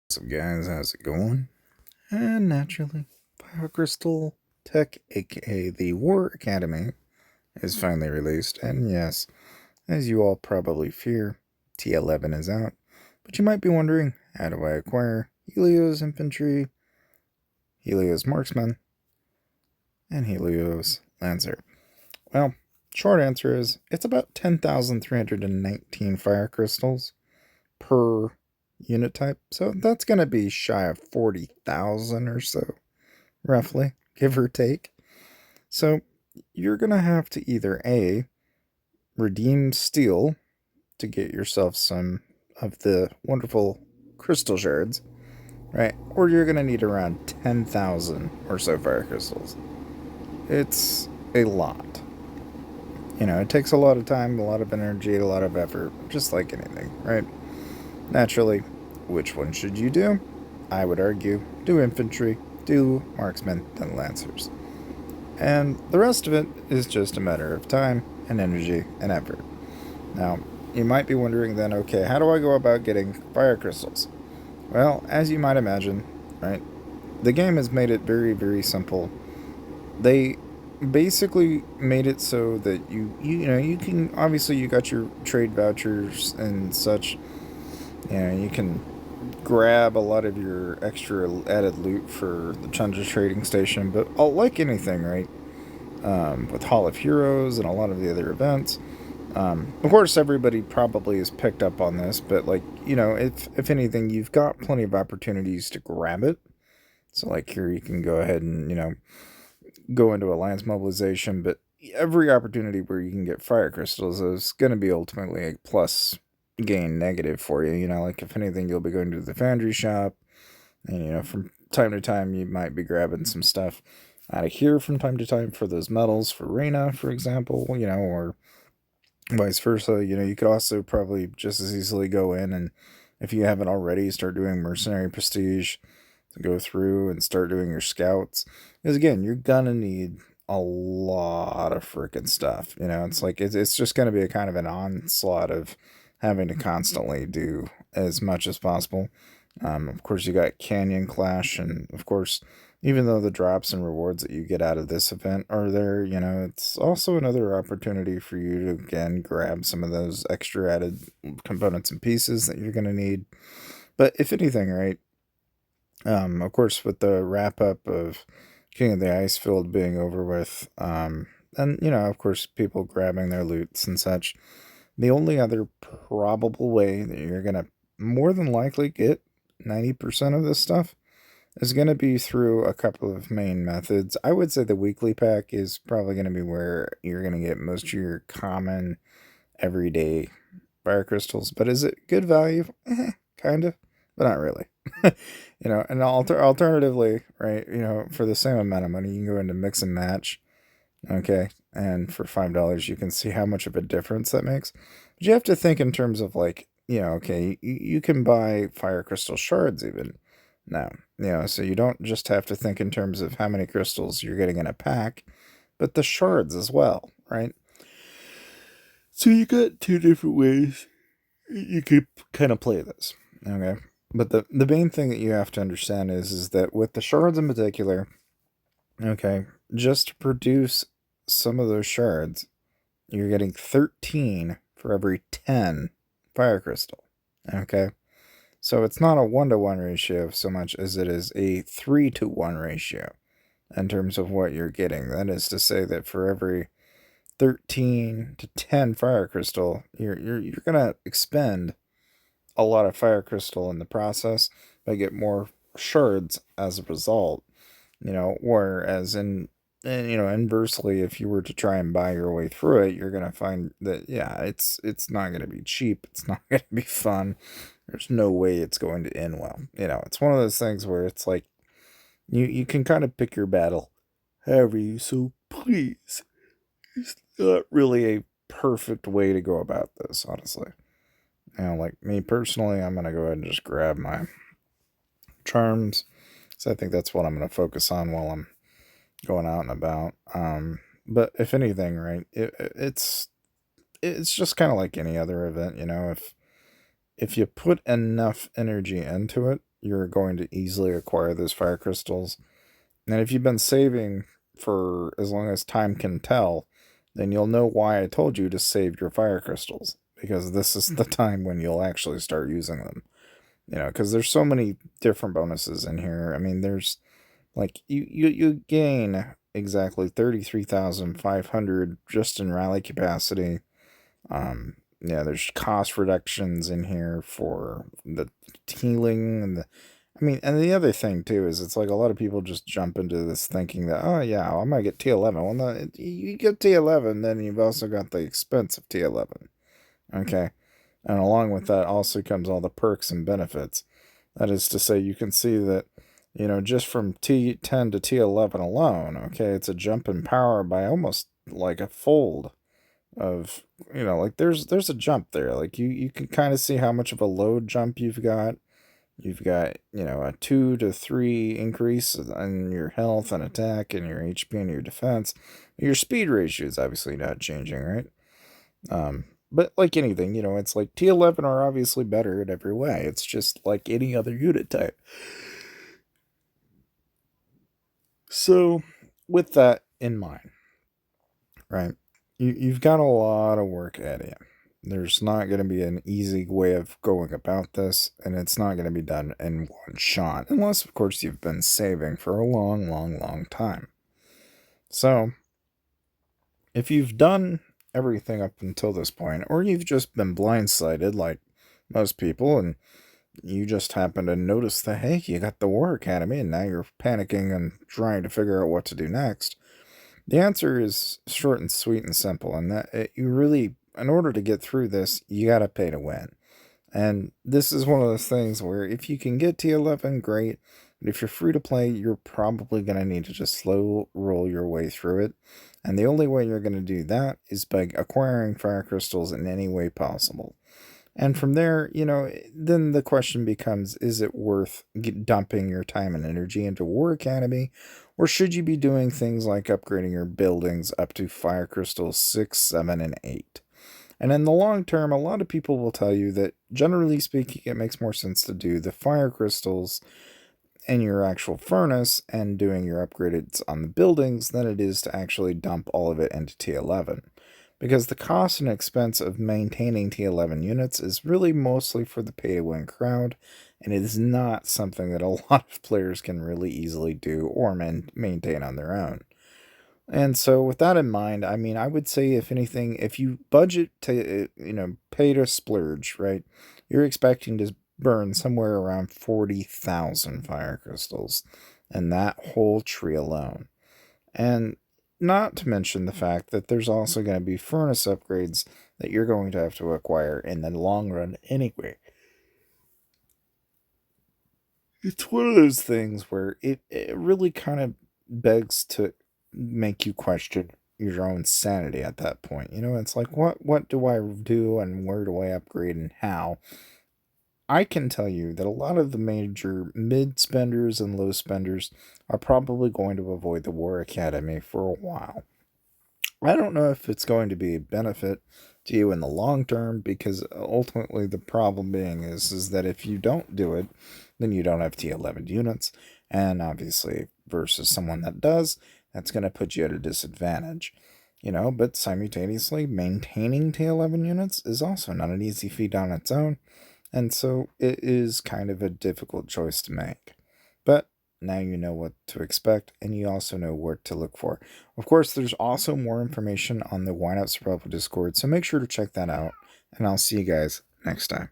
What's up, guys? How's it going? And naturally, Biocrystal Tech, aka the War Academy, is finally released. And yes, as you all probably fear, T11 is out. But you might be wondering, how do I acquire Helios Infantry, Helios Marksman, and Helios Lancer? Well, short answer is it's about 10,319 fire crystals per unit type. So that's going to be shy of 40,000 or so, roughly, give or take. So you're going to have to either A, redeem steel to get yourself some of the wonderful crystal shards, right? Or you're going to need around 10,000 or so fire crystals. It's a lot. It takes a lot of time, a lot of energy, a lot of effort, just like anything, right? Naturally, which one should you do? I would argue, do infantry, do marksmen, then lancers. And the rest of it is just a matter of time and energy and effort. Now, you might be wondering then, okay, how do I go about getting fire crystals? Well, as you might imagine, right, the game has made it very, very simple. They basically made it so that you can, obviously you got your trade vouchers and such. You can grab a lot of your extra added loot for the Chandra Trading Station, but like anything, right? With Hall of Heroes and a lot of the other events. Of course, everybody probably has picked up on this, but if anything, you've got plenty of opportunities to grab it. So like here, you can go ahead and go into Alliance Mobilization, but every opportunity where you can get fire crystals is going to be ultimately a plus gain negative for you. Like if anything, you'll be going to the foundry shop, and from time to time, you might be grabbing some stuff out of here from time to time for those medals for Reyna, for example, or vice versa. You could also probably just as easily go in and, if you haven't already, start doing mercenary prestige, go through and start doing your scouts. Because again, you're gonna need a lot of freaking stuff. It's like it's just gonna be a kind of an onslaught of having to constantly do as much as possible. Of course, you got Canyon Clash, and of course, even though the drops and rewards that you get out of this event are there, it's also another opportunity for you to again grab some of those extra added components and pieces that you're gonna need. But if anything, right? Of course, with the wrap up of King of the Icefield being over with, and of course, people grabbing their loots and such, the only other probable way that you're gonna more than likely get 90% of this stuff is going to be through a couple of main methods. I would say the weekly pack is probably going to be where you're going to get most of your common everyday fire crystals. But is it good value? Kind of, but not really. And alternatively, right, for the same amount of money, you can go into mix and match. Okay. And for $5, you can see how much of a difference that makes. But you have to think in terms of okay, you can buy fire crystal shards even now. So you don't just have to think in terms of how many crystals you're getting in a pack, but the shards as well, right? So you got two different ways you could kind of play this. Okay. But the main thing that you have to understand is that with the shards in particular, okay, just to produce some of those shards, you're getting 13 for every 10 fire crystal. Okay. So it's not a 1-to-1 ratio so much as it is a 3-to-1 ratio in terms of what you're getting. That is to say that for every 13 to 10 fire crystal, you're gonna expend a lot of fire crystal in the process, but get more shards as a result. Whereas inversely, if you were to try and buy your way through it, you're gonna find that it's not gonna be cheap. It's not gonna be fun. There's no way it's going to end well. It's one of those things where it's like you can kind of pick your battle however you so please. It's not really a perfect way to go about this, honestly. Like me personally, I'm gonna go ahead and just grab my charms. So I think that's what I'm gonna focus on while I'm going out and about. But if anything, right, it's just kind of like any other event. If if you put enough energy into it, you're going to easily acquire those fire crystals. And if you've been saving for as long as time can tell, then you'll know why I told you to save your fire crystals, because this is the time when you'll actually start using them. Because there's so many different bonuses in here. I mean, there's like you gain exactly 33,500 just in rally capacity. Yeah, there's cost reductions in here for the healing and and the other thing too is it's like a lot of people just jump into this thinking that, oh yeah, I might get T11. Well, no, you get T11, then you've also got the expense of T11. Okay, and along with that also comes all the perks and benefits. That is to say, you can see that, just from T10 to T11 alone, okay, it's a jump in power by almost like a fold of, like there's a jump there. Like you can kind of see how much of a load jump you've got. You've got, a 2 to 3 increase in your health and attack and your HP and your defense. Your speed ratio is obviously not changing, right? But like anything, it's like T11 are obviously better in every way. It's just like any other unit type. So, with that in mind, right, you've got a lot of work ahead of you. There's not going to be an easy way of going about this, and it's not going to be done in one shot, unless, of course, you've been saving for a long, long, long time. So, if you've done everything up until this point, or you've just been blindsided like most people, and you just happen to notice that, hey, you got the War Academy, and now you're panicking and trying to figure out what to do next, the answer is short and sweet and simple, and that you really, in order to get through this, you gotta pay to win. And this is one of those things where if you can get T11, great. But if you're free to play, you're probably going to need to just slow roll your way through it. And the only way you're going to do that is by acquiring fire crystals in any way possible. And from there, then the question becomes, is it worth dumping your time and energy into War Academy? Or should you be doing things like upgrading your buildings up to fire crystals 6, 7, and 8? And in the long term, a lot of people will tell you that, generally speaking, it makes more sense to do the fire crystals in your actual furnace and doing your upgrades on the buildings than it is to actually dump all of it into T11. Because the cost and expense of maintaining T11 units is really mostly for the pay-to-win crowd, and it is not something that a lot of players can really easily do or maintain on their own. And so with that in mind, I would say, if anything, if you budget to, pay to splurge, right, you're expecting to burn somewhere around 40,000 fire crystals and that whole tree alone. And not to mention the fact that there's also going to be furnace upgrades that you're going to have to acquire in the long run anyway. It's one of those things where it really kind of begs to make you question your own sanity at that point. It's like, what do I do and where do I upgrade and how? I can tell you that a lot of the major mid spenders and low spenders are probably going to avoid the War Academy for a while. I don't know if it's going to be a benefit to you in the long term, because ultimately the problem being is that if you don't do it, then you don't have T11 units, and obviously versus someone that does, that's going to put you at a disadvantage. But simultaneously, maintaining T11 units is also not an easy feat on its own, and so it is kind of a difficult choice to make. But now you know what to expect, and you also know what to look for. Of course, there's also more information on the Whiteout Survival Discord, so make sure to check that out, and I'll see you guys next time.